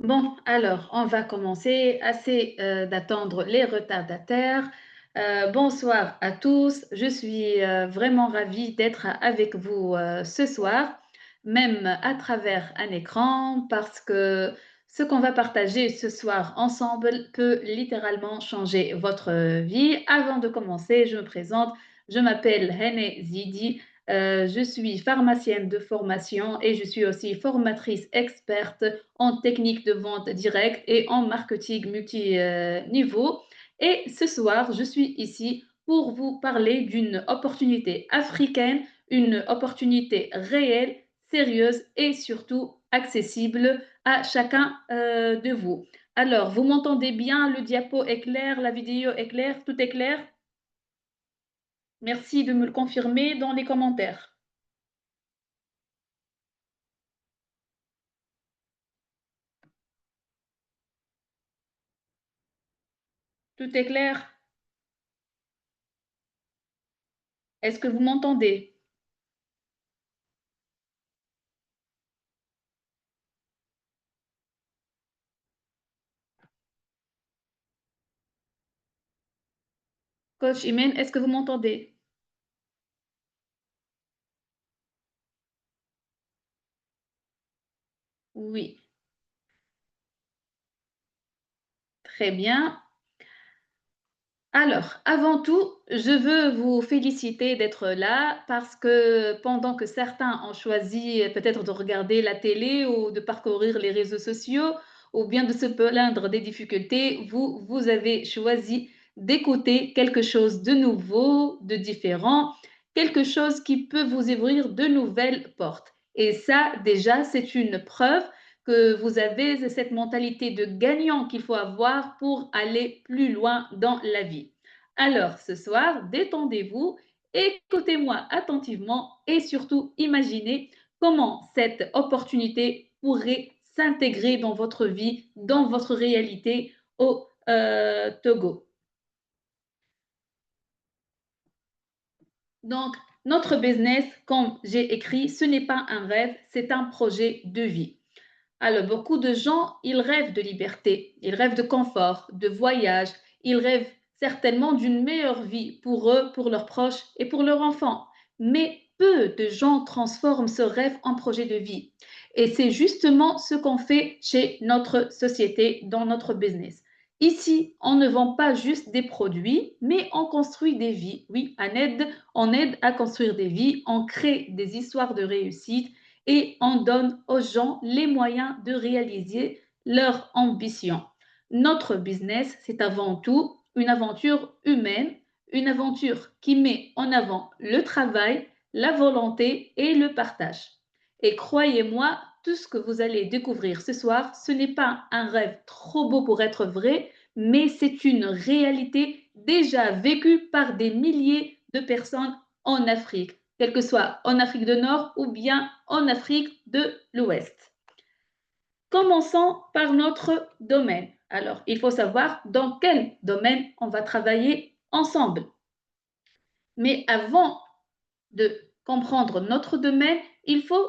Bon, alors, on va commencer. Assez d'attendre les retardataires. Bonsoir à tous. Je suis vraiment ravie d'être avec vous ce soir, même à travers un écran, parce que ce qu'on va partager ce soir ensemble peut littéralement changer votre vie. Avant de commencer, je me présente. Je m'appelle Hene Zidi. Je suis pharmacienne de formation et je suis aussi formatrice experte en technique de vente directe et en marketing multi-niveau. Et ce soir, je suis ici pour vous parler d'une opportunité africaine, une opportunité réelle, sérieuse et surtout accessible à chacun de vous. Alors, vous m'entendez bien? Le diapo est clair, la vidéo est claire, tout est clair? Merci de me le confirmer dans les commentaires. Tout est clair? Est-ce que vous m'entendez? Coach Imen, est-ce que vous m'entendez? Oui, très bien. Alors, avant tout, je veux vous féliciter d'être là parce que pendant que certains ont choisi peut-être de regarder la télé ou de parcourir les réseaux sociaux ou bien de se plaindre des difficultés, vous avez choisi d'écouter quelque chose de nouveau, de différent, quelque chose qui peut vous ouvrir de nouvelles portes. Et ça, déjà, c'est une preuve que vous avez cette mentalité de gagnant qu'il faut avoir pour aller plus loin dans la vie. Alors, ce soir, détendez-vous, écoutez-moi attentivement et surtout imaginez comment cette opportunité pourrait s'intégrer dans votre vie, dans votre réalité au Togo. Donc, notre business, comme j'ai écrit, ce n'est pas un rêve, c'est un projet de vie. Alors, beaucoup de gens, ils rêvent de liberté, ils rêvent de confort, de voyage, ils rêvent certainement d'une meilleure vie pour eux, pour leurs proches et pour leurs enfants. Mais peu de gens transforment ce rêve en projet de vie. Et c'est justement ce qu'on fait chez notre société, dans notre business. Ici, on ne vend pas juste des produits, mais on construit des vies. Oui, on aide à construire des vies, on crée des histoires de réussite et on donne aux gens les moyens de réaliser leur ambition. Notre business, c'est avant tout une aventure humaine, une aventure qui met en avant le travail, la volonté et le partage. Et croyez-moi, tout ce que vous allez découvrir ce soir, ce n'est pas un rêve trop beau pour être vrai, mais c'est une réalité déjà vécue par des milliers de personnes en Afrique, quelle que soit en Afrique du Nord ou bien en Afrique de l'Ouest. Commençons par notre domaine. Alors, il faut savoir dans quel domaine on va travailler ensemble. Mais avant de comprendre notre domaine, il faut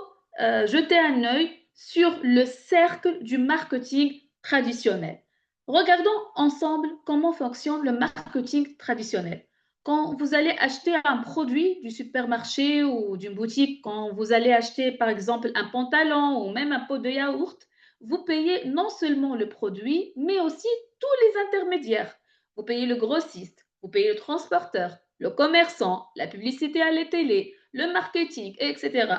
jeter un œil sur le cercle du marketing traditionnel. Regardons ensemble comment fonctionne le marketing traditionnel. Quand vous allez acheter un produit du supermarché ou d'une boutique, quand vous allez acheter par exemple un pantalon ou même un pot de yaourt, vous payez non seulement le produit, mais aussi tous les intermédiaires. Vous payez le grossiste, vous payez le transporteur, le commerçant, la publicité à la télé, le marketing, etc.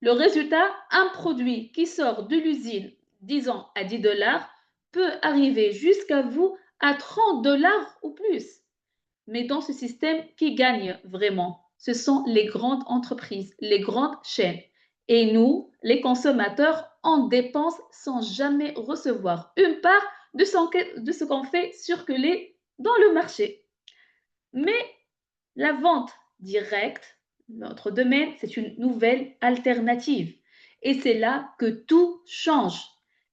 Le résultat, un produit qui sort de l'usine, disons à 10 dollars, peut arriver jusqu'à vous à 30 dollars ou plus. Mais dans ce système, qui gagne vraiment? Ce sont les grandes entreprises, les grandes chaînes. Et nous, les consommateurs, on dépense sans jamais recevoir une part de ce qu'on fait circuler dans le marché. Mais la vente directe, notre domaine, c'est une nouvelle alternative. Et c'est là que tout change.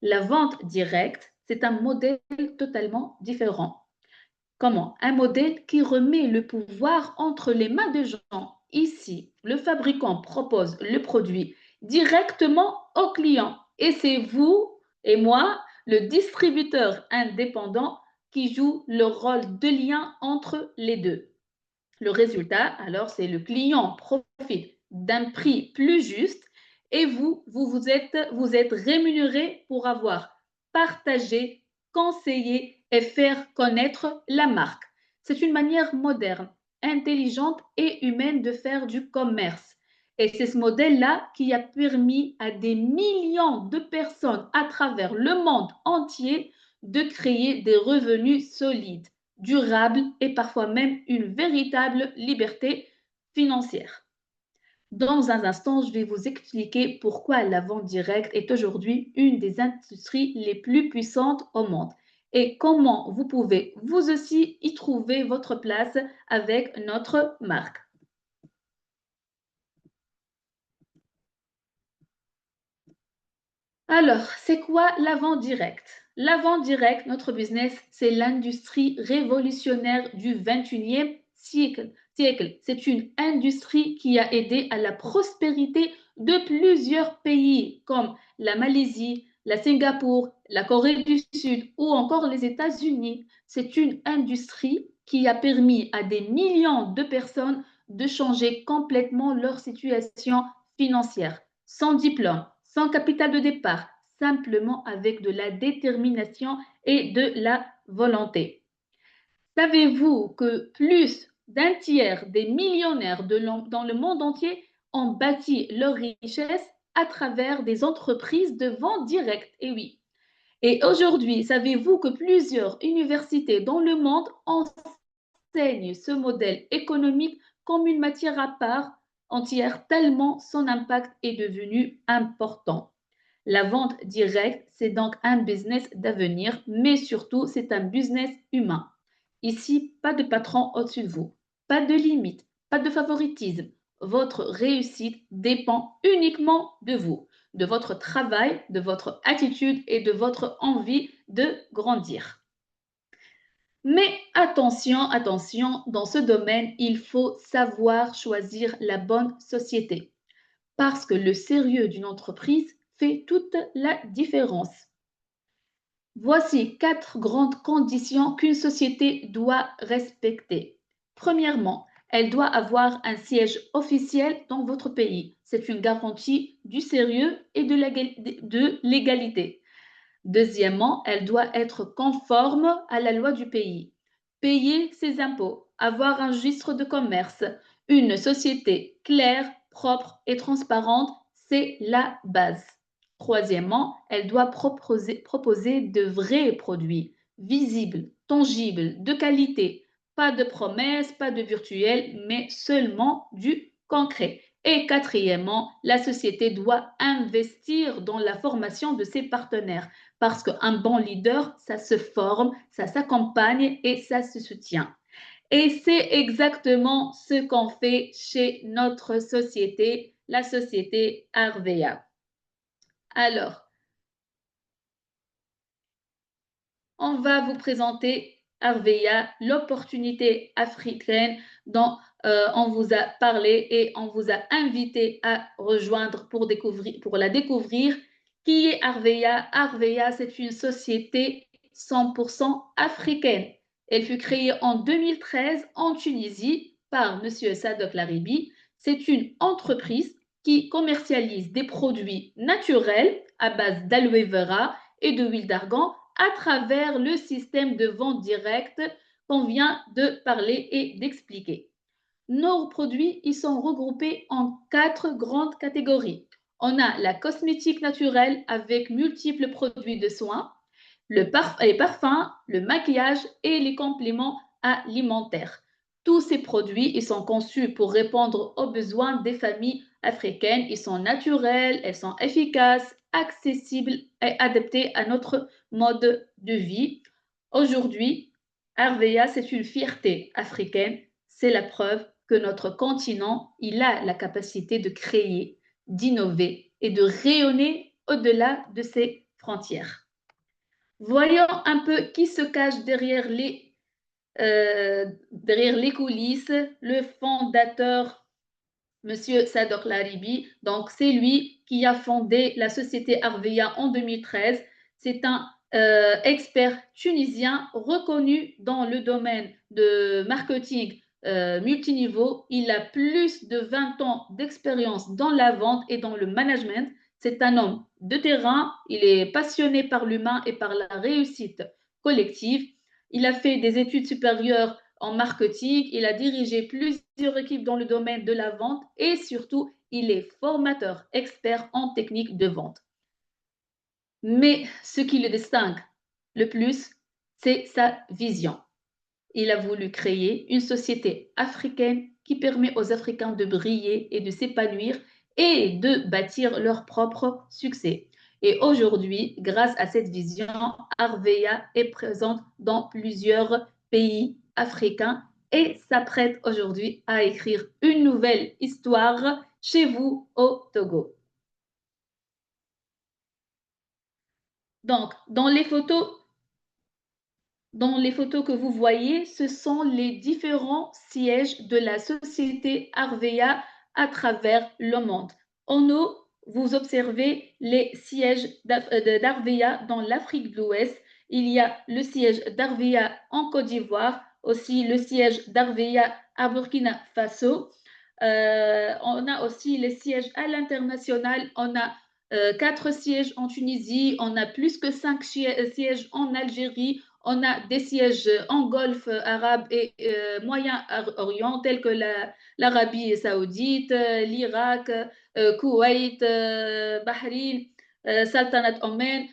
La vente directe, c'est un modèle totalement différent. Comment? Un modèle qui remet le pouvoir entre les mains des gens. Ici, le fabricant propose le produit directement au client. Et c'est vous et moi, le distributeur indépendant qui joue le rôle de lien entre les deux. Le résultat, alors, c'est le client profite d'un prix plus juste et vous êtes rémunéré pour avoir partagé, conseillé et faire connaître la marque. C'est une manière moderne, intelligente et humaine de faire du commerce. Et c'est ce modèle-là qui a permis à des millions de personnes à travers le monde entier de créer des revenus solides, durables et parfois même une véritable liberté financière. Dans un instant, je vais vous expliquer pourquoi la vente directe est aujourd'hui une des industries les plus puissantes au monde et comment vous pouvez vous aussi y trouver votre place avec notre marque. Alors, c'est quoi la vente directe? La vente directe, notre business, c'est l'industrie révolutionnaire du 21e siècle. C'est une industrie qui a aidé à la prospérité de plusieurs pays comme la Malaisie, la Singapour, la Corée du Sud ou encore les États-Unis. C'est une industrie qui a permis à des millions de personnes de changer complètement leur situation financière, sans diplôme, sans capital de départ, simplement avec de la détermination et de la volonté. Savez-vous que plus d'un tiers des millionnaires dans le monde entier ont bâti leur richesse à travers des entreprises de vente directe? Et oui. Et aujourd'hui, savez-vous que plusieurs universités dans le monde enseignent ce modèle économique comme une matière à part entière, tellement son impact est devenu important. La vente directe, c'est donc un business d'avenir, mais surtout, c'est un business humain. Ici, pas de patron au-dessus de vous, pas de limite, pas de favoritisme. Votre réussite dépend uniquement de vous, de votre travail, de votre attitude et de votre envie de grandir. Mais attention, attention, dans ce domaine, il faut savoir choisir la bonne société parce que le sérieux d'une entreprise fait toute la différence. Voici 4 grandes conditions qu'une société doit respecter. Premièrement, elle doit avoir un siège officiel dans votre pays. C'est une garantie du sérieux et de l'égalité. Deuxièmement, elle doit être conforme à la loi du pays. Payer ses impôts, avoir un registre de commerce, une société claire, propre et transparente, c'est la base. Troisièmement, elle doit proposer de vrais produits, visibles, tangibles, de qualité. Pas de promesses, pas de virtuel, mais seulement du concret. Et quatrièmement, la société doit investir dans la formation de ses partenaires parce qu'un bon leader, ça se forme, ça s'accompagne et ça se soutient. Et c'est exactement ce qu'on fait chez notre société, la société Arvea. Alors, on va vous présenter Arvea, l'opportunité africaine dont on vous a parlé et on vous a invité à rejoindre pour la découvrir. Qui est Arvea? Arvea, c'est une société 100% africaine. Elle fut créée en 2013 en Tunisie par M. Sadok Laribi. C'est une entreprise qui commercialise des produits naturels à base d'aloe vera et de huile d'argan à travers le système de vente directe qu'on vient de parler et d'expliquer. Nos produits, ils sont regroupés en 4 grandes catégories. On a la cosmétique naturelle avec multiples produits de soins, les parfums, le maquillage et les compléments alimentaires. Tous ces produits, ils sont conçus pour répondre aux besoins des familles africaines. Ils sont naturels, elles sont efficaces, accessibles et adaptés à notre mode de vie. Aujourd'hui, Arvea, c'est une fierté africaine. C'est la preuve que notre continent, il a la capacité de créer, d'innover et de rayonner au-delà de ses frontières. Voyons un peu qui se cache derrière les coulisses. Le fondateur, Monsieur Sadok Laribi, donc c'est lui qui a fondé la société Arvea en 2013. C'est un expert tunisien reconnu dans le domaine de marketing multiniveau. Il a plus de 20 ans d'expérience dans la vente et dans le management. C'est un homme de terrain. Il est passionné par l'humain et par la réussite collective. Il a fait des études supérieures en marketing. Il a dirigé plusieurs équipes dans le domaine de la vente et surtout, il est formateur expert en technique de vente. Mais ce qui le distingue le plus, c'est sa vision. Il a voulu créer une société africaine qui permet aux Africains de briller et de s'épanouir et de bâtir leur propre succès. Et aujourd'hui, grâce à cette vision, Arveya est présente dans plusieurs pays africains et s'apprête aujourd'hui à écrire une nouvelle histoire chez vous au Togo. Donc, dans les photos que vous voyez, ce sont les différents sièges de la société Arveya à travers le monde. En haut, vous observez les sièges d'Arveya dans l'Afrique de l'Ouest. Il y a le siège d'Arveya en Côte d'Ivoire, aussi le siège d'Arveya à Burkina Faso. On a aussi les sièges à l'international. On a 4 sièges en Tunisie, on a plus que 5 sièges en Algérie, on a des sièges en Golfe arabe et Moyen-Orient, tels que l'Arabie saoudite, l'Irak, Koweït, Bahreïn, Sultanat Oman,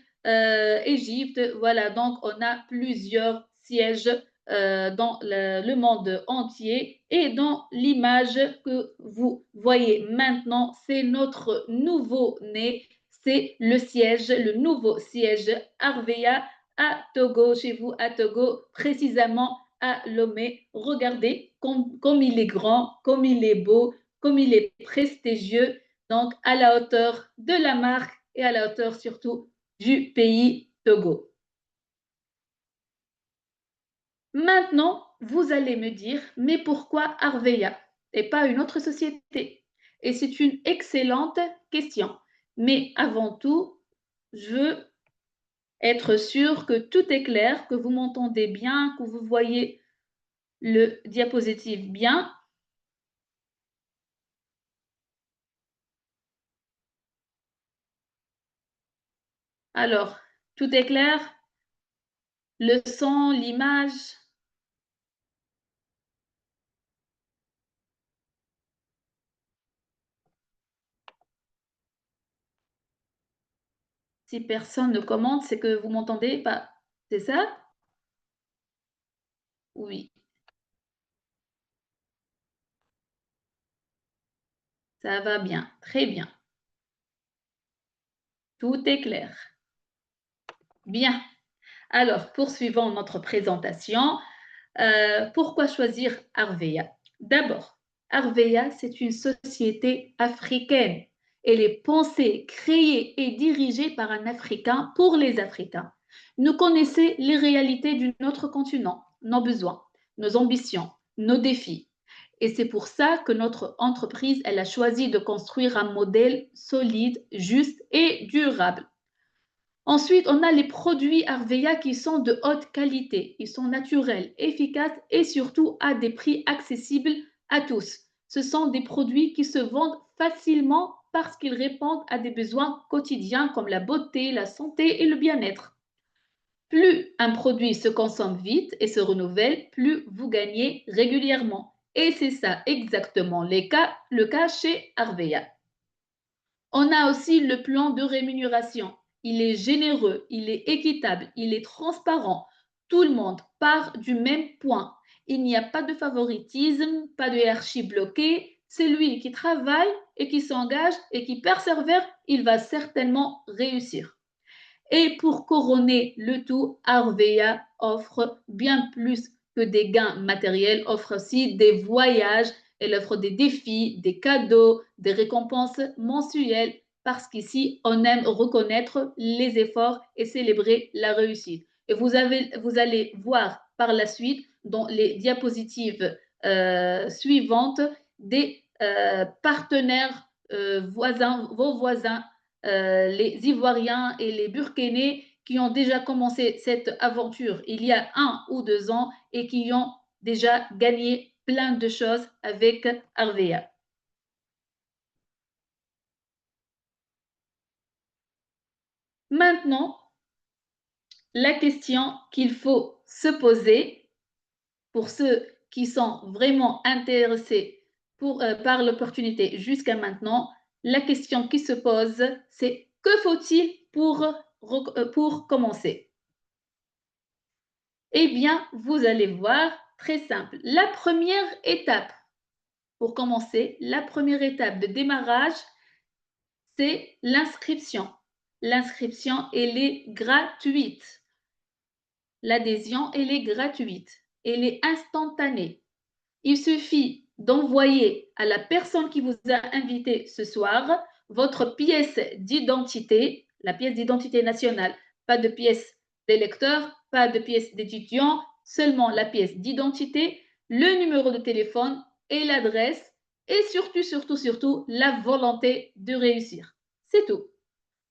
Égypte. Voilà, donc on a plusieurs sièges dans le monde entier. Et dans l'image que vous voyez maintenant, c'est notre nouveau-né, c'est le nouveau siège Arveya à Togo, chez vous à Togo, précisément à Lomé. Regardez comme il est grand, comme il est beau, comme il est prestigieux, donc à la hauteur de la marque et à la hauteur surtout du pays Togo. Maintenant, vous allez me dire, mais pourquoi Arveya et pas une autre société? Et c'est une excellente question. Mais avant tout, je veux être sûr que tout est clair, que vous m'entendez bien, que vous voyez le diapositive bien. Alors, tout est clair? Le son, l'image? Si personne ne commente, c'est que vous m'entendez pas. C'est ça? Oui, ça va bien, très bien. Tout est clair. Bien. Alors, poursuivons notre présentation. Pourquoi choisir Arveya? D'abord, Arveya, c'est une société africaine. Elle est pensée, créée et dirigée par un Africain pour les Africains. Nous connaissons les réalités de notre continent, nos besoins, nos ambitions, nos défis. Et c'est pour ça que notre entreprise, elle a choisi de construire un modèle solide, juste et durable. Ensuite, on a les produits Arveya qui sont de haute qualité. Ils sont naturels, efficaces et surtout à des prix accessibles à tous. Ce sont des produits qui se vendent facilement parce qu'ils répondent à des besoins quotidiens comme la beauté, la santé et le bien-être. Plus un produit se consomme vite et se renouvelle, plus vous gagnez régulièrement. Et c'est ça exactement le cas chez Arveya. On a aussi le plan de rémunération. Il est généreux, il est équitable, il est transparent. Tout le monde part du même point. Il n'y a pas de favoritisme, pas de hiérarchie bloquée. Celui qui travaille et qui s'engage et qui persévère, il va certainement réussir. Et pour couronner le tout, Arveya offre bien plus que des gains matériels, offre aussi des voyages, elle offre des défis, des cadeaux, des récompenses mensuelles, parce qu'ici, on aime reconnaître les efforts et célébrer la réussite. Et vous allez voir par la suite, dans les diapositives suivantes, des partenaires voisins, vos voisins les Ivoiriens et les Burkinais qui ont déjà commencé cette aventure il y a 1 ou 2 ans et qui ont déjà gagné plein de choses avec Arvea. Maintenant, la question qu'il faut se poser pour ceux qui sont vraiment intéressés par l'opportunité jusqu'à maintenant, la question qui se pose, c'est que faut-il pour commencer? Eh bien, vous allez voir, très simple. La première étape pour commencer, la première étape de démarrage, c'est l'inscription. L'inscription, elle est gratuite. L'adhésion, elle est gratuite. Elle est instantanée. Il suffit d'envoyer à la personne qui vous a invité ce soir votre pièce d'identité, la pièce d'identité nationale, pas de pièce d'électeur, pas de pièce d'étudiant, seulement la pièce d'identité, le numéro de téléphone et l'adresse et surtout, la volonté de réussir. C'est tout.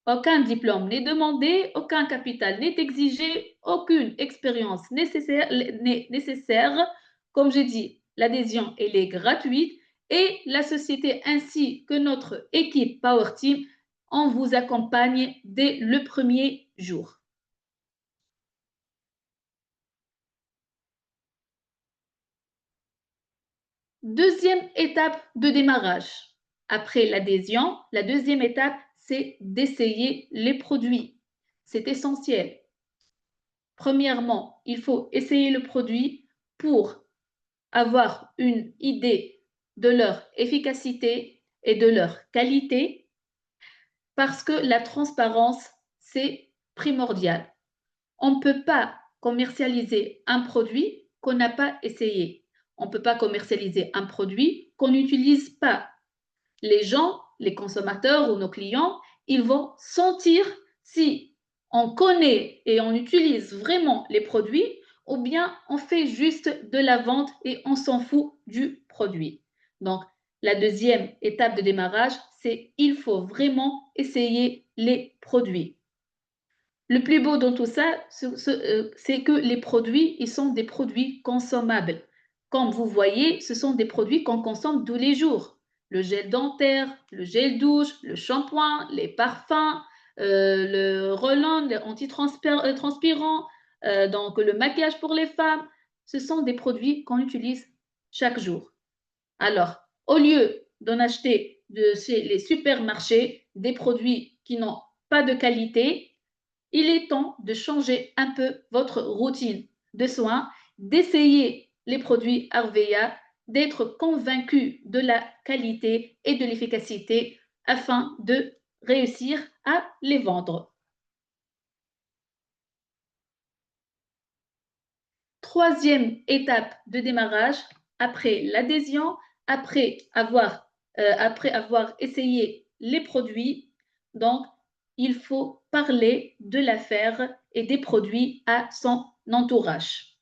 Aucun diplôme n'est demandé, aucun capital n'est exigé, aucune expérience n'est nécessaire. Comme j'ai dit, l'adhésion, elle est gratuite et la société ainsi que notre équipe Power Team, on vous accompagne dès le premier jour. Deuxième étape de démarrage. Après l'adhésion, la deuxième étape, c'est d'essayer les produits. C'est essentiel. Premièrement, il faut essayer le produit pour avoir une idée de leur efficacité et de leur qualité parce que la transparence, c'est primordial. On ne peut pas commercialiser un produit qu'on n'a pas essayé. On ne peut pas commercialiser un produit qu'on n'utilise pas. Les gens, les consommateurs ou nos clients, ils vont sentir si on connaît et on utilise vraiment les produits ou bien on fait juste de la vente et on s'en fout du produit. Donc, la deuxième étape de démarrage, c'est il faut vraiment essayer les produits. Le plus beau dans tout ça, c'est que les produits, ils sont des produits consommables. Comme vous voyez, ce sont des produits qu'on consomme tous les jours. Le gel dentaire, le gel douche, le shampoing, les parfums, le roll-on, l'antitranspirant, donc le maquillage pour les femmes. Ce sont des produits qu'on utilise chaque jour. Alors, au lieu d'en acheter chez les supermarchés des produits qui n'ont pas de qualité, il est temps de changer un peu votre routine de soins, d'essayer les produits Arvea, d'être convaincu de la qualité et de l'efficacité afin de réussir à les vendre. Troisième étape de démarrage, après l'adhésion, après avoir essayé les produits, donc il faut parler de l'affaire et des produits à son entourage.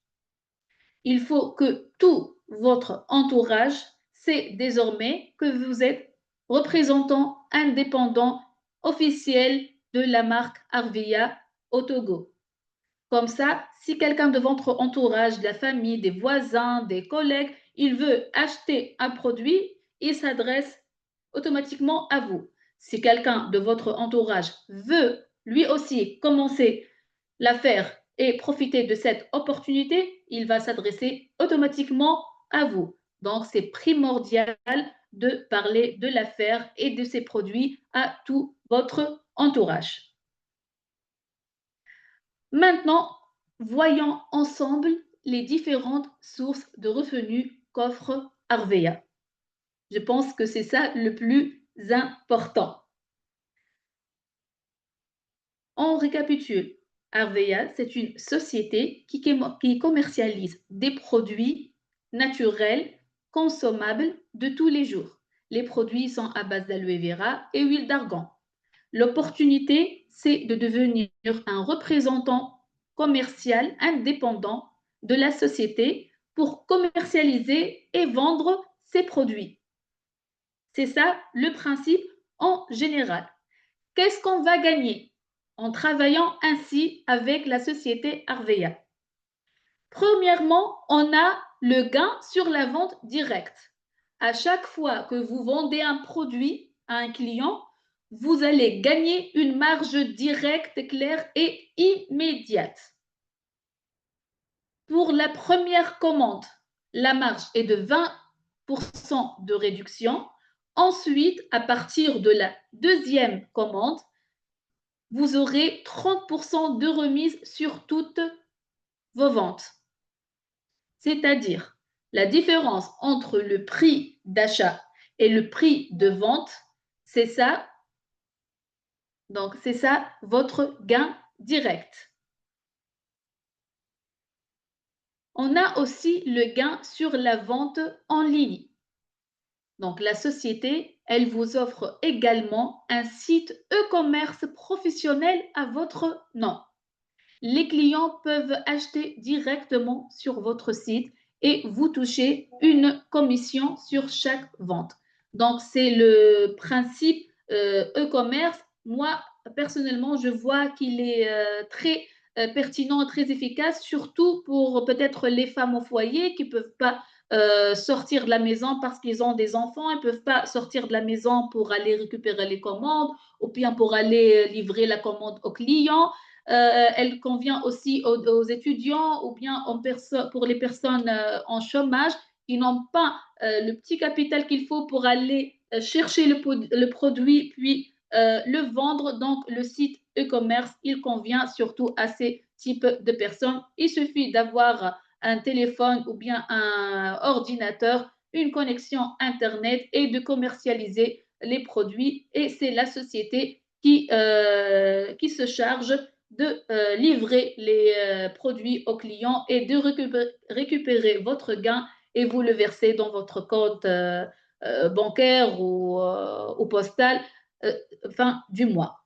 Il faut que tout votre entourage sait désormais que vous êtes représentant indépendant officiel de la marque Arvea au Togo. Comme ça, si quelqu'un de votre entourage, de la famille, des voisins, des collègues, il veut acheter un produit, il s'adresse automatiquement à vous. Si quelqu'un de votre entourage veut lui aussi commencer l'affaire et profiter de cette opportunité, il va s'adresser automatiquement à vous. Donc, c'est primordial de parler de l'affaire et de ses produits à tout votre entourage. Maintenant, voyons ensemble les différentes sources de revenus qu'offre Arvea. Je pense que c'est ça le plus important. On récapitule. Arvea, c'est une société qui commercialise des produits naturels, consommables de tous les jours. Les produits sont à base d'aloe vera et huile d'argan. L'opportunité, c'est de devenir un représentant commercial indépendant de la société pour commercialiser et vendre ses produits. C'est ça le principe en général. Qu'est-ce qu'on va gagner? en travaillant ainsi avec la société Arveya? Premièrement, on a le gain sur la vente directe. À chaque fois que vous vendez un produit à un client, vous allez gagner une marge directe, claire et immédiate. Pour la première commande, la marge est de 20% de réduction. Ensuite, à partir de la deuxième commande, vous aurez 30% de remise sur toutes vos ventes. C'est-à-dire, la différence entre le prix d'achat et le prix de vente, c'est ça. Donc, c'est ça votre gain direct. On a aussi le gain sur la vente en ligne. Donc, la société, elle vous offre également un site e-commerce professionnel à votre nom. Les clients peuvent acheter directement sur votre site et vous touchez une commission sur chaque vente. Donc, c'est le principe e-commerce. Moi, personnellement, je vois qu'il est très pertinent, très efficace, surtout pour peut-être les femmes au foyer qui ne peuvent pas sortir de la maison parce qu'ils ont des enfants, ils ne peuvent pas sortir de la maison pour aller récupérer les commandes ou bien pour aller livrer la commande aux clients. Elle convient aussi aux étudiants ou bien pour les personnes en chômage qui n'ont pas le petit capital qu'il faut pour aller chercher le produit puis le vendre. Donc, le site e-commerce, il convient surtout à ces types de personnes. Il suffit d'avoir un téléphone ou bien un ordinateur, une connexion Internet et de commercialiser les produits. Et c'est la société qui se charge de livrer les produits aux clients et de récupérer votre gain et vous le verser dans votre compte bancaire ou postal fin du mois.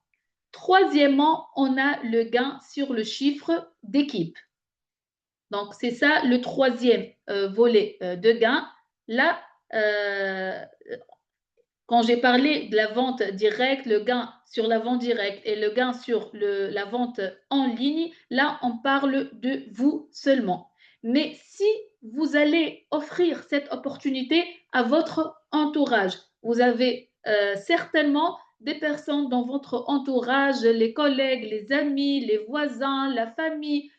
Troisièmement, on a le gain sur le chiffre d'équipe. Donc, c'est ça le troisième volet de gain. Là, quand j'ai parlé de la vente directe, le gain sur la vente directe et le gain sur la vente en ligne, là, on parle de vous seulement. Mais si vous allez offrir cette opportunité à votre entourage, vous avez certainement des personnes dans votre entourage, les collègues, les amis, les voisins, la famille.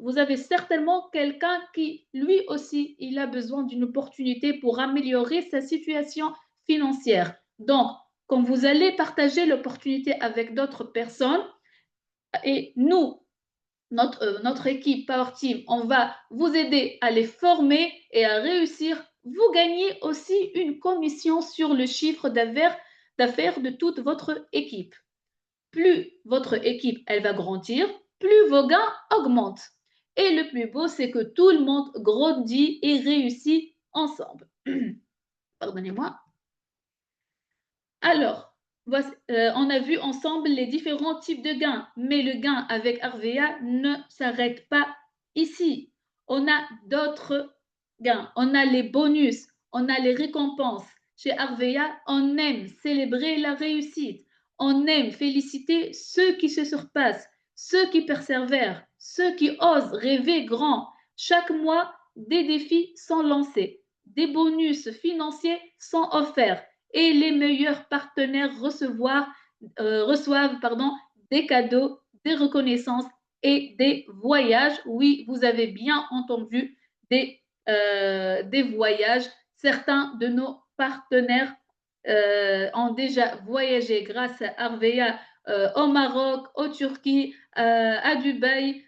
Vous avez certainement quelqu'un qui, lui aussi, il a besoin d'une opportunité pour améliorer sa situation financière. Donc, quand vous allez partager l'opportunité avec d'autres personnes, et nous, notre équipe Power Team, on va vous aider à les former et à réussir, vous gagnez aussi une commission sur le chiffre d'affaires de toute votre équipe. Plus votre équipe, elle va grandir, plus vos gains augmentent. Et le plus beau, c'est que tout le monde grandit et réussit ensemble. Pardonnez-moi. Alors, on a vu ensemble les différents types de gains, mais le gain avec Arvea ne s'arrête pas ici. On a d'autres gains, on a les bonus, on a les récompenses. Chez Arvea, on aime célébrer la réussite, on aime féliciter ceux qui se surpassent, ceux qui persévèrent, ceux qui osent rêver grand. Chaque mois, des défis sont lancés, des bonus financiers sont offerts et les meilleurs partenaires reçoivent des cadeaux, des reconnaissances et des voyages. Oui, vous avez bien entendu, des voyages. Certains de nos partenaires ont déjà voyagé grâce à Arvea au Maroc, au Turquie, à Dubaï,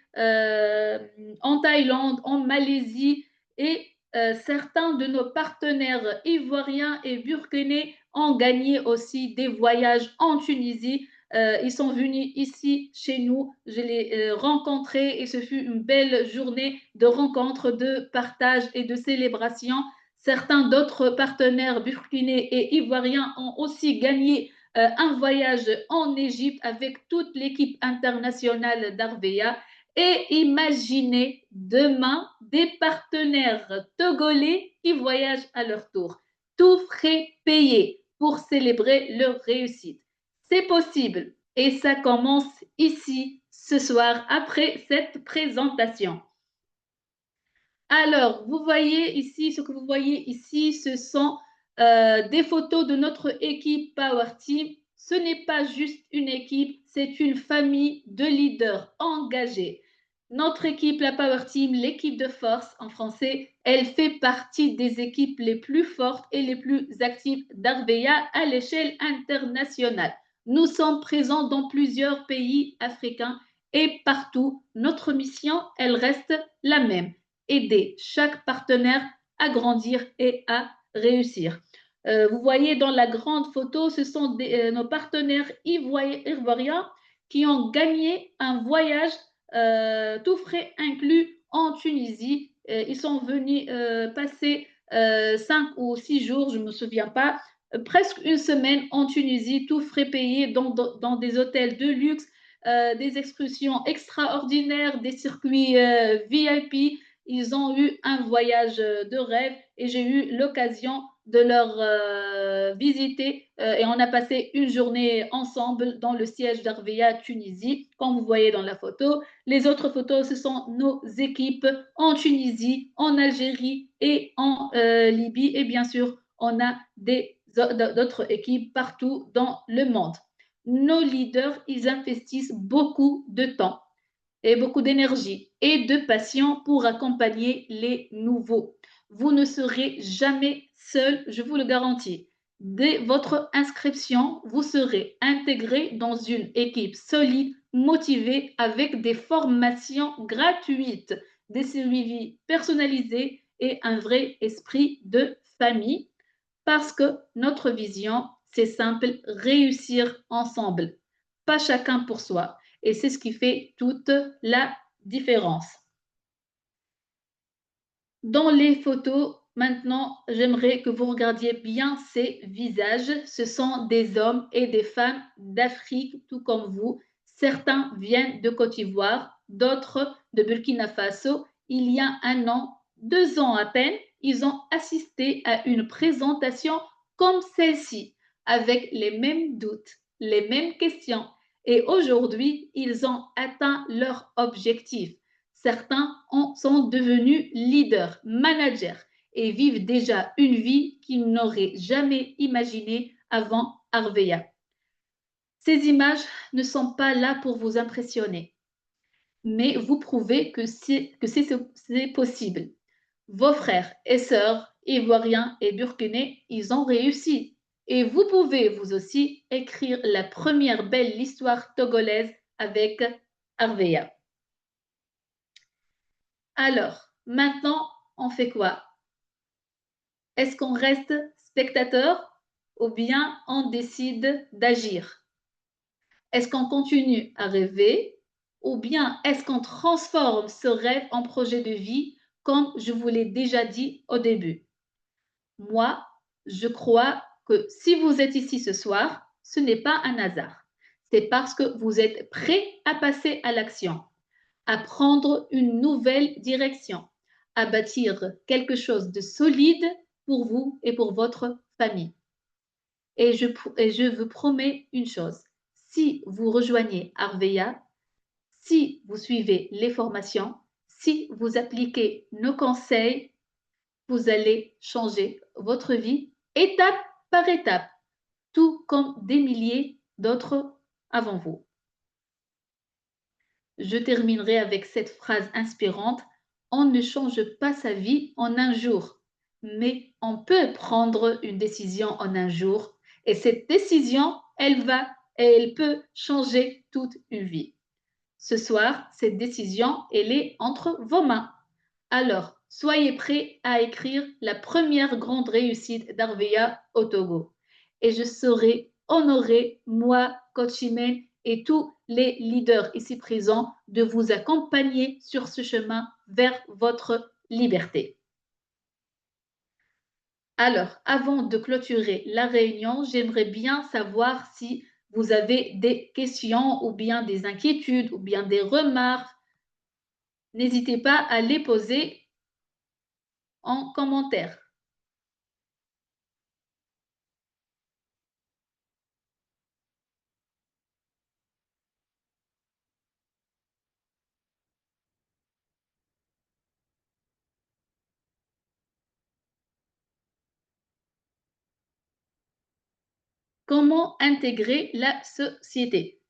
en Thaïlande, en Malaisie et certains de nos partenaires ivoiriens et burkinais ont gagné aussi des voyages en Tunisie. Ils sont venus ici chez nous, je les rencontrés et ce fut une belle journée de rencontre, de partage et de célébration. Certains d'autres partenaires burkinais et ivoiriens ont aussi gagné un voyage en Égypte avec toute l'équipe internationale d'Arvea. Et imaginez demain des partenaires togolais qui voyagent à leur tour, tout frais payé pour célébrer leur réussite. C'est possible Et ça commence ici, ce soir, après cette présentation. Alors, vous voyez ici, ce que vous voyez ici, ce sont des photos de notre équipe Power Team. Ce n'est pas juste une équipe, c'est une famille de leaders engagés. Notre équipe, la Power Team, l'équipe de force en français, elle fait partie des équipes les plus fortes et les plus actives d'Arveya à l'échelle internationale. Nous sommes présents dans plusieurs pays africains et partout. Notre mission, elle reste la même: aider chaque partenaire à grandir et à réussir. Vous voyez dans la grande photo, ce sont nos partenaires ivoiriens qui ont gagné un voyage tout frais inclus en Tunisie. Ils sont venus passer 5 ou 6 jours, je ne me souviens pas, presque une semaine en Tunisie, tout frais payé dans des hôtels de luxe, des excursions extraordinaires, des circuits VIP. Ils ont eu un voyage de rêve et j'ai eu l'occasion de leur visiter et on a passé une journée ensemble dans le siège d'Arveya, Tunisie, comme vous voyez dans la photo. Les autres photos, ce sont nos équipes en Tunisie, en Algérie et en Libye. Et bien sûr, on a d'autres équipes partout dans le monde. Nos leaders, ils investissent beaucoup de temps et beaucoup d'énergie et de passion pour accompagner les nouveaux. Vous ne serez jamais seul, je vous le garantis. Dès votre inscription, vous serez intégré dans une équipe solide, motivée, avec des formations gratuites, des suivis personnalisés et un vrai esprit de famille, parce que notre vision, c'est simple: réussir ensemble, pas chacun pour soi. Et c'est ce qui fait toute la différence. Dans les photos, maintenant, j'aimerais que vous regardiez bien ces visages. Ce sont des hommes et des femmes d'Afrique, tout comme vous. Certains viennent de Côte d'Ivoire, d'autres de Burkina Faso. Il y a 1 an, 2 ans à peine, ils ont assisté à une présentation comme celle-ci, avec les mêmes doutes, les mêmes questions. Et aujourd'hui, ils ont atteint leur objectif. Certains sont devenus leaders, managers et vivent déjà une vie qu'ils n'auraient jamais imaginée avant Arveya. Ces images ne sont pas là pour vous impressionner, mais vous prouvez que c'est possible. Vos frères et sœurs ivoiriens et burkinais, ils ont réussi. Et vous pouvez vous aussi écrire la première belle histoire togolaise avec Arveya. Alors, maintenant, on fait quoi? Est-ce qu'on reste spectateur ou bien on décide d'agir? Est-ce qu'on continue à rêver ou bien est-ce qu'on transforme ce rêve en projet de vie, comme je vous l'ai déjà dit au début? Moi, je crois que si vous êtes ici ce soir, ce n'est pas un hasard. C'est parce que vous êtes prêt à passer à l'action, à prendre une nouvelle direction, à bâtir quelque chose de solide pour vous et pour votre famille. Et je vous promets une chose: si vous rejoignez Arveya, si vous suivez les formations, si vous appliquez nos conseils, vous allez changer votre vie étape par étape, tout comme des milliers d'autres avant vous. Je terminerai avec cette phrase inspirante: on ne change pas sa vie en un jour, mais on peut prendre une décision en un jour. Et cette décision, elle peut changer toute une vie. Ce soir, cette décision, elle est entre vos mains. Alors, soyez prêts à écrire la première grande réussite d'Arveya au Togo. Et je serai honorée, moi, Coach Chimène, et tous les leaders ici présents, de vous accompagner sur ce chemin vers votre liberté. Alors, avant de clôturer la réunion, j'aimerais bien savoir si vous avez des questions ou bien des inquiétudes ou bien des remarques. N'hésitez pas à les poser en commentaire. Comment intégrer la société?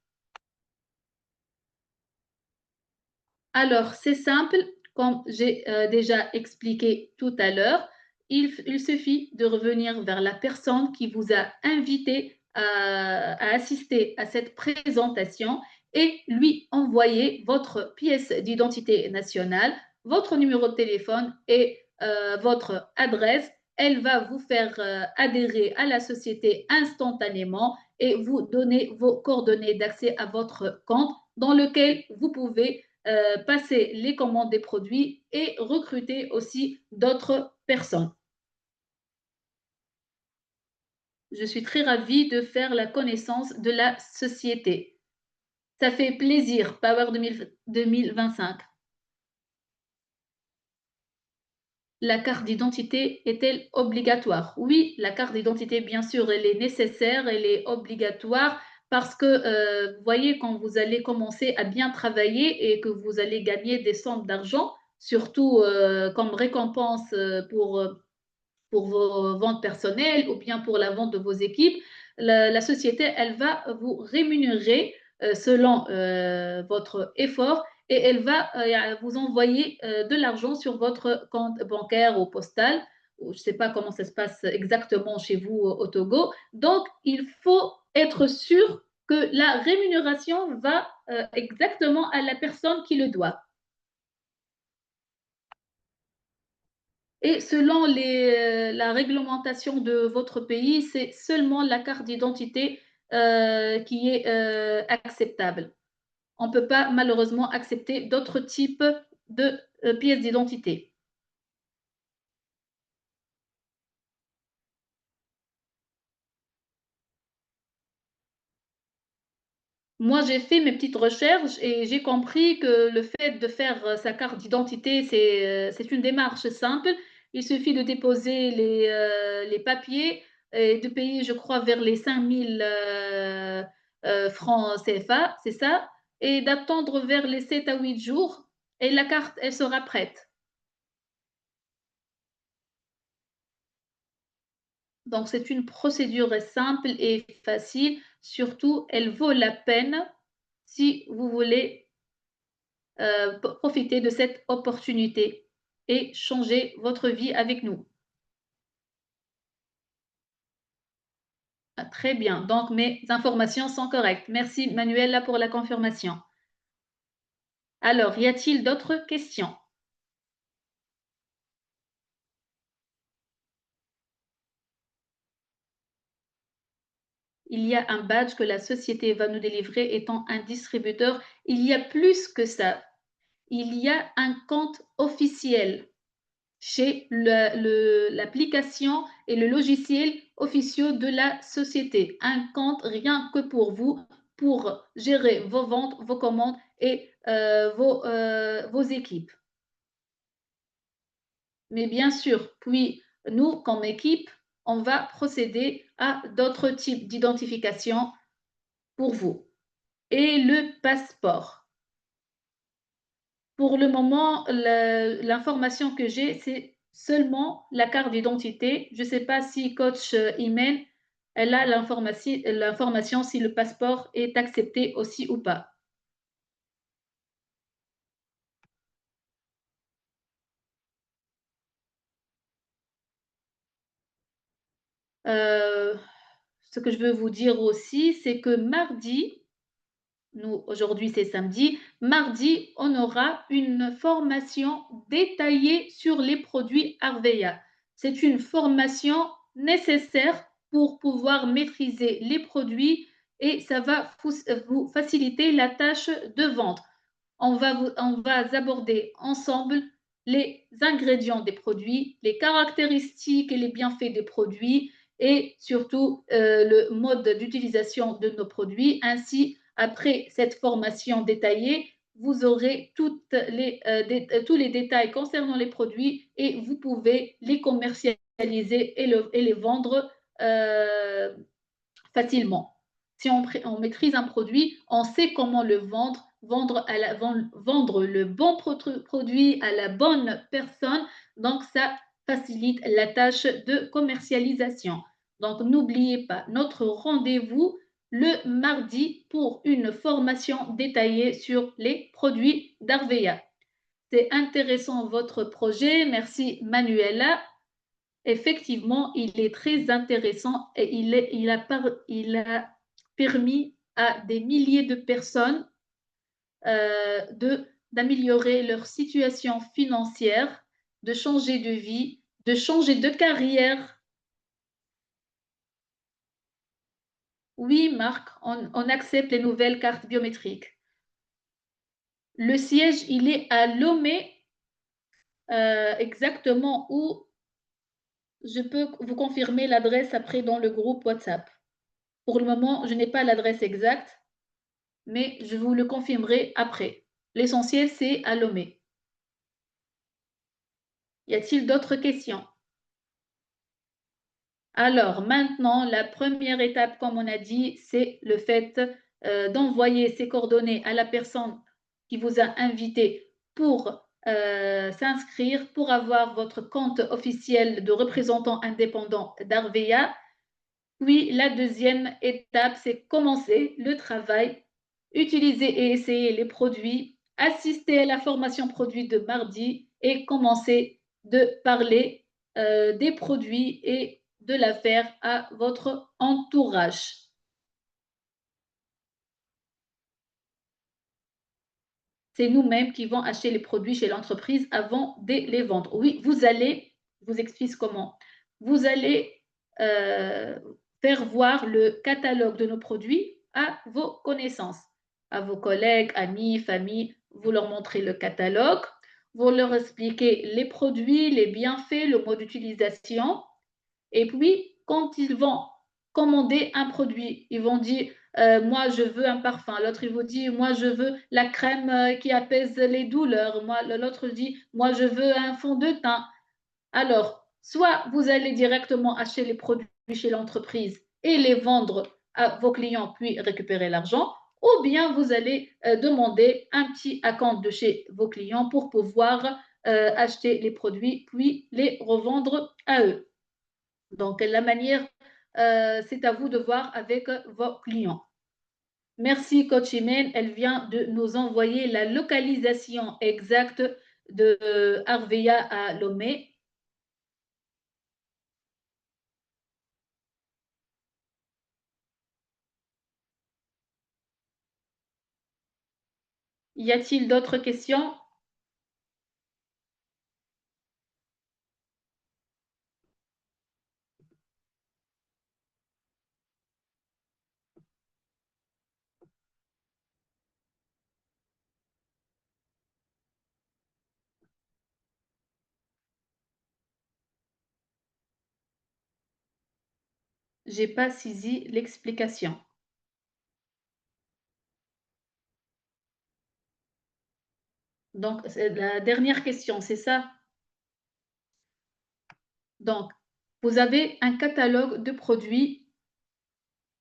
Alors, c'est simple, comme j'ai déjà expliqué tout à l'heure, il suffit de revenir vers la personne qui vous a invité à assister à cette présentation et lui envoyer votre pièce d'identité nationale, votre numéro de téléphone et votre adresse. Elle va vous faire adhérer à la société instantanément et vous donner vos coordonnées d'accès à votre compte dans lequel vous pouvez passer les commandes des produits et recruter aussi d'autres personnes. Je suis très ravie de faire la connaissance de la société. Ça fait plaisir, Power 2025. La carte d'identité est-elle obligatoire? Oui, la carte d'identité, bien sûr, elle est nécessaire, elle est obligatoire parce que, vous voyez, quand vous allez commencer à bien travailler et que vous allez gagner des sommes d'argent, surtout comme récompense pour vos ventes personnelles ou bien pour la vente de vos équipes, la société, elle va vous rémunérer selon votre effort et elle va vous envoyer de l'argent sur votre compte bancaire ou postal. Je ne sais pas comment ça se passe exactement chez vous au Togo. Donc, il faut être sûr que la rémunération va exactement à la personne qui le doit. Et selon la réglementation de votre pays, c'est seulement la carte d'identité qui est acceptable. On ne peut pas malheureusement accepter d'autres types de pièces d'identité. Moi, j'ai fait mes petites recherches et j'ai compris que le fait de faire sa carte d'identité, c'est une démarche simple. Il suffit de déposer les papiers et de payer, je crois, vers les 5000 francs CFA, c'est ça, et d'attendre vers les 7 à 8 jours et la carte, elle sera prête. Donc, c'est une procédure simple et facile. Surtout, elle vaut la peine si vous voulez profiter de cette opportunité et changer votre vie avec nous. Ah, très bien. Donc, mes informations sont correctes. Merci, Manuela, pour la confirmation. Alors, y a-t-il d'autres questions? Il y a un badge que la société va nous délivrer étant un distributeur. Il y a plus que ça. Il y a un compte officiel chez l'application et le logiciel officieux de la société. Un compte rien que pour vous, pour gérer vos ventes, vos commandes et vos équipes. Mais bien sûr, puis nous, comme équipe, on va procéder à d'autres types d'identification pour vous. Et le passeport. Pour le moment, l'information que j'ai, c'est seulement la carte d'identité. Je ne sais pas si coach Imen, elle a l'information si le passeport est accepté aussi ou pas. Euh, Ce que je veux vous dire aussi, c'est que mardi, nous, aujourd'hui c'est samedi, mardi, on aura une formation détaillée sur les produits Arveya. C'est une formation nécessaire pour pouvoir maîtriser les produits et ça va vous faciliter la tâche de vente. On va aborder ensemble les ingrédients des produits, les caractéristiques et les bienfaits des produits et surtout le mode d'utilisation de nos produits. Ainsi, après cette formation détaillée, vous aurez tous les détails concernant les produits et vous pouvez les commercialiser et les vendre facilement. Si on maîtrise un produit, on sait comment le vendre, vendre le bon produit à la bonne personne. Donc, ça facilite la tâche de commercialisation. Donc, n'oubliez pas notre rendez-vous le mardi pour une formation détaillée sur les produits d'Arveya. C'est intéressant votre projet. Merci Manuela. Effectivement, il est très intéressant et il a permis à des milliers de personnes d'améliorer leur situation financière, de changer de vie, de changer de carrière. Oui, Marc, on accepte les nouvelles cartes biométriques. Le siège, il est à Lomé, exactement où je peux vous confirmer l'adresse après dans le groupe WhatsApp. Pour le moment, je n'ai pas l'adresse exacte, mais je vous le confirmerai après. L'essentiel, c'est à Lomé. Y a-t-il d'autres questions? Alors maintenant, la première étape, comme on a dit, c'est le fait d'envoyer ses coordonnées à la personne qui vous a invité pour s'inscrire, pour avoir votre compte officiel de représentant indépendant d'Arveya. Puis la deuxième étape, c'est commencer le travail, utiliser et essayer les produits, assister à la formation produit de mardi et commencer de parler des produits et de l'affaire à votre entourage. C'est nous-mêmes qui vont acheter les produits chez l'entreprise avant de les vendre. Oui, je vous explique comment. Vous allez faire voir le catalogue de nos produits à vos connaissances, à vos collègues, amis, familles. Vous leur montrez le catalogue, vous leur expliquez les produits, les bienfaits, le mode d'utilisation. Et puis, quand ils vont commander un produit, ils vont dire moi, je veux un parfum. L'autre, il vous dit moi, je veux la crème qui apaise les douleurs. L'autre dit moi, je veux un fond de teint. Alors, soit vous allez directement acheter les produits chez l'entreprise et les vendre à vos clients, puis récupérer l'argent, ou bien vous allez demander un petit acompte de chez vos clients pour pouvoir acheter les produits, puis les revendre à eux. Donc, la manière, c'est à vous de voir avec vos clients. Merci, Coach Imen. Elle vient de nous envoyer la localisation exacte de Arveya à Lomé. Y a-t-il d'autres questions? J'ai pas saisi l'explication. Donc, c'est la dernière question, c'est ça? Donc, vous avez un catalogue de produits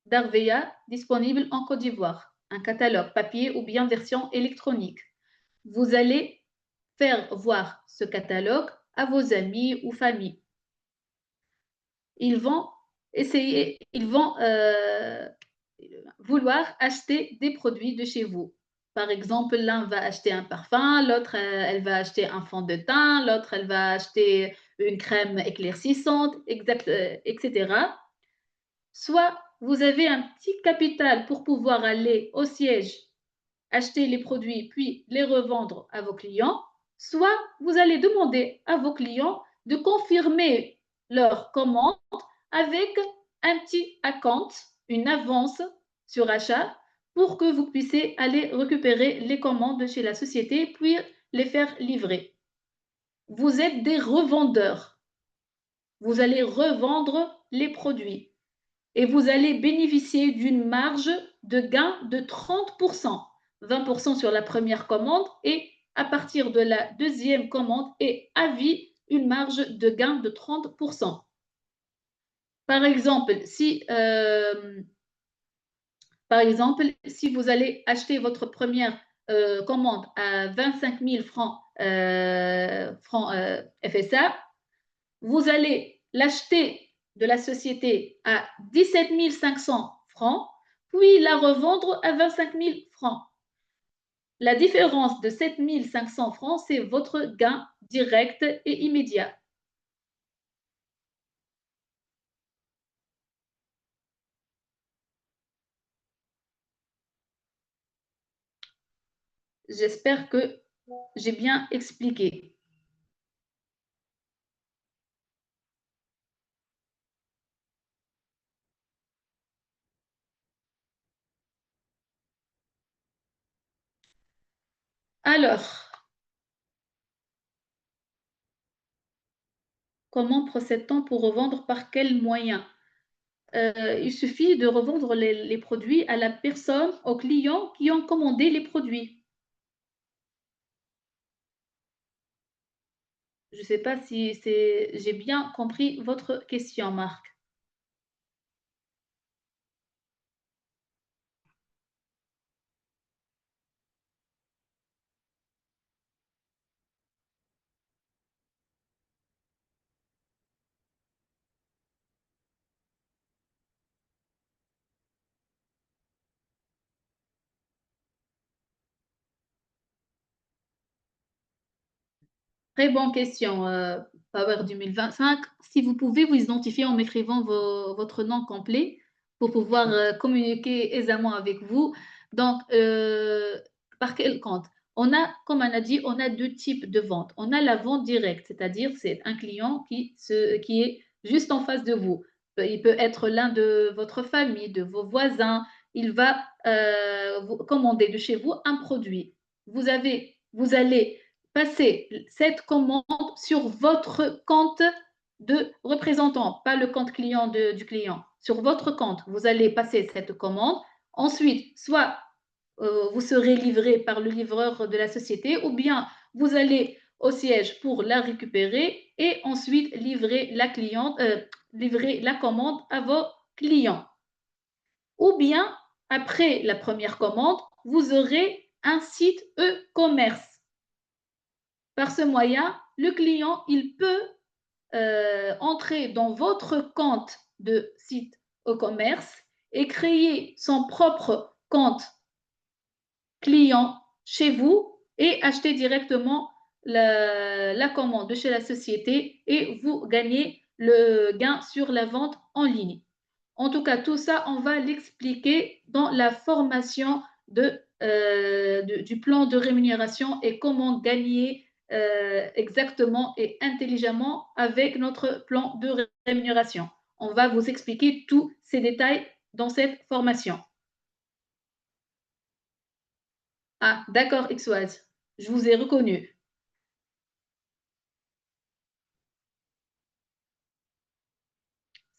d'Arveya disponible en Côte d'Ivoire, un catalogue papier ou bien version électronique. Vous allez faire voir ce catalogue à vos amis ou familles. Ils vont essayer, ils vont vouloir acheter des produits de chez vous. Par exemple, l'un va acheter un parfum, l'autre, elle va acheter un fond de teint, l'autre, elle va acheter une crème éclaircissante, etc. Soit vous avez un petit capital pour pouvoir aller au siège, acheter les produits, puis les revendre à vos clients, soit vous allez demander à vos clients de confirmer leur commande avec un petit acompte, une avance sur achat, pour que vous puissiez aller récupérer les commandes chez la société, puis les faire livrer. Vous êtes des revendeurs. Vous allez revendre les produits et vous allez bénéficier d'une marge de gain de 30%, 20% sur la première commande et à partir de la deuxième commande et à vie, une marge de gain de 30%. Par exemple, si vous allez acheter votre première commande à 25 000 francs, FSA, vous allez l'acheter de la société à 17 500 francs, puis la revendre à 25 000 francs. La différence de 7 500 francs, c'est votre gain direct et immédiat. J'espère que j'ai bien expliqué. Alors, comment procède-t-on pour revendre? Par quels moyens? Il suffit de revendre les produits à la personne, aux clients qui ont commandé les produits. Je ne sais pas si j'ai bien compris votre question, Marc. Très bonne question, Power 2025. Si vous pouvez vous identifier en m'écrivant votre nom complet pour pouvoir communiquer aisément avec vous. Donc, par quel compte? On a, comme on a dit, on a deux types de ventes. On a la vente directe, c'est-à-dire c'est un client qui est juste en face de vous. Il peut être l'un de votre famille, de vos voisins. Il va vous commander de chez vous un produit. Vous allez passer cette commande sur votre compte de représentant, pas le compte client du client. Sur votre compte, vous allez passer cette commande. Ensuite, soit vous serez livré par le livreur de la société ou bien vous allez au siège pour la récupérer et ensuite livrer la commande à vos clients. Ou bien, après la première commande, vous aurez un site e-commerce. Par ce moyen, le client, il peut entrer dans votre compte de site e-commerce et créer son propre compte client chez vous et acheter directement la commande de chez la société et vous gagnez le gain sur la vente en ligne. En tout cas, tout ça, on va l'expliquer dans la formation du plan de rémunération et comment gagner exactement et intelligemment avec notre plan de rémunération. On va vous expliquer tous ces détails dans cette formation. Ah, d'accord, XOAS. Je vous ai reconnu.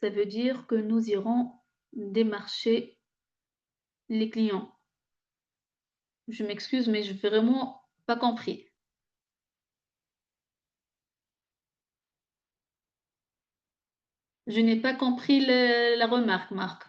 Ça veut dire que nous irons démarcher les clients. Je m'excuse, mais je n'ai vraiment pas compris. Je n'ai pas compris la remarque, Marc.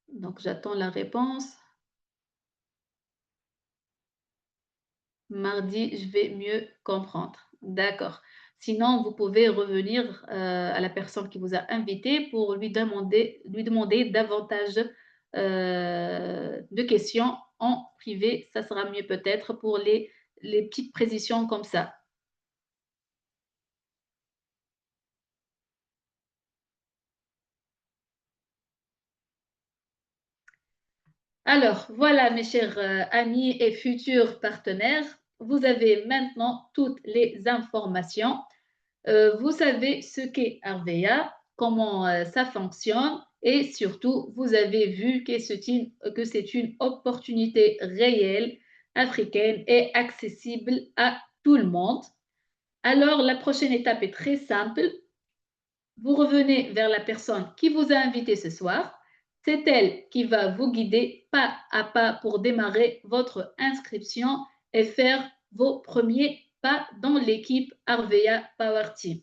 Donc, j'attends la réponse. Mardi, je vais mieux comprendre. D'accord. Sinon, vous pouvez revenir à la personne qui vous a invité pour lui demander davantage de questions en privé. Ça sera mieux peut-être pour les petites précisions comme ça. Alors, voilà, mes chers amis et futurs partenaires, vous avez maintenant toutes les informations. Vous savez ce qu'est Arvea, comment ça fonctionne et surtout, vous avez vu que c'est une opportunité réelle, africaine et accessible à tout le monde. Alors, la prochaine étape est très simple. Vous revenez vers la personne qui vous a invité ce soir. C'est elle qui va vous guider pas à pas pour démarrer votre inscription et faire vos premiers pas dans l'équipe Arvea Power Team.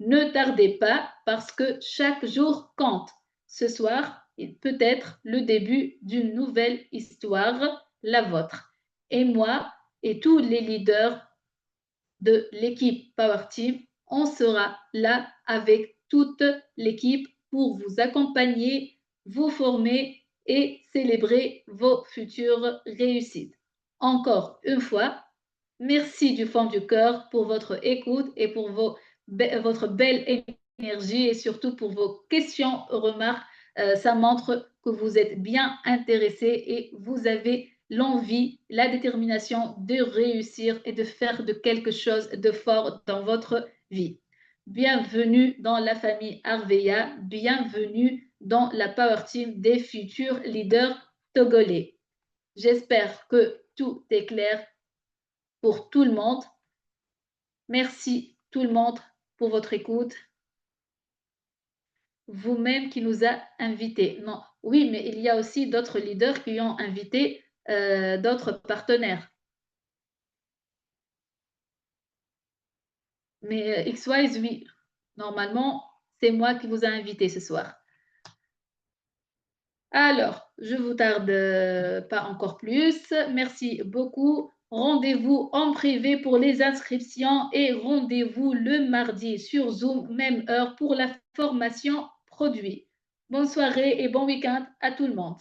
Ne tardez pas parce que chaque jour compte. Ce soir, il peut être le début d'une nouvelle histoire, la vôtre. Et moi et tous les leaders de l'équipe Power Team, on sera là avec toute l'équipe pour vous accompagner, vous former et célébrer vos futures réussites. Encore une fois, merci du fond du cœur pour votre écoute et pour votre belle énergie et surtout pour vos questions, remarques. Ça montre que vous êtes bien intéressé et vous avez l'envie, la détermination de réussir et de faire de quelque chose de fort dans votre vie. Bienvenue dans la famille Arveya, bienvenue dans la Power Team des futurs leaders togolais. J'espère que tout est clair pour tout le monde. Merci tout le monde pour votre écoute. Vous-même qui nous a invités. Non, oui, mais il y a aussi d'autres leaders qui ont invité d'autres partenaires. Mais XWise, oui, normalement, c'est moi qui vous ai invité ce soir. Alors, je vous tarde pas encore plus. Merci beaucoup. Rendez-vous en privé pour les inscriptions et rendez-vous le mardi sur Zoom, même heure pour la formation produit. Bonne soirée et bon week-end à tout le monde.